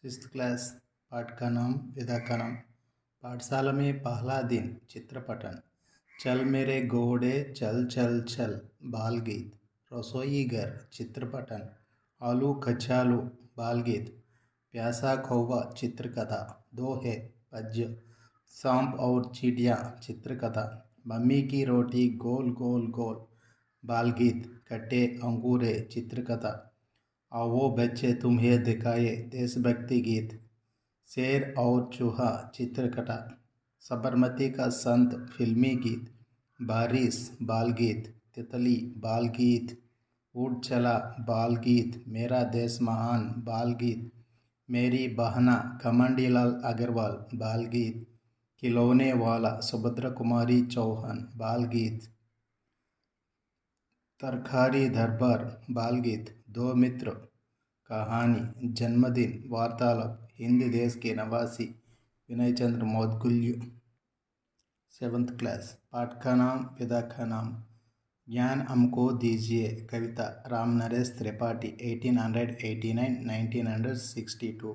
Sixth class. पाठ का नाम विदा का नाम। पाठशाला में पहला दिन चित्रपटन। चल मेरे घोड़े चल चल चल बाल गीत। रसोई घर चित्रपटन। आलू कचालू बाल गीत। प्यासा कौवा चित्रकथा। दोहे पद्य। सांप और चिड़िया चित्रकथा। मम्मी की रोटी गोल गोल गोल बाल गीत। कट्टे अंगूरे चित्रकथा। आओ बच्चे तुम्हें दिखाए देशभक्ति गीत। शेर और चूहा चित्रकथा। साबरमती का संत फिल्मी गीत। बारिश बाल गीत। तितली बाल गीत। उड़ चला बाल गीत। मेरा देश महान बाल गीत। मेरी बहना घमंडी लाल अग्रवाल बाल गीत। खिलौने वाला सुभद्रा कुमारी चौहान बाल गीत। तरकारी दरबार बाल गीत। दो मित्र कहानी। जन्मदिन वार्तालाप। हिंदी देश के नवासी विनय चंद्र मौदगल्य। Seventh class. पाठ का नाम पिता का नाम। ज्ञान हमको दीजिए कविता। राम नरेश त्रिपाठी 1889 1962।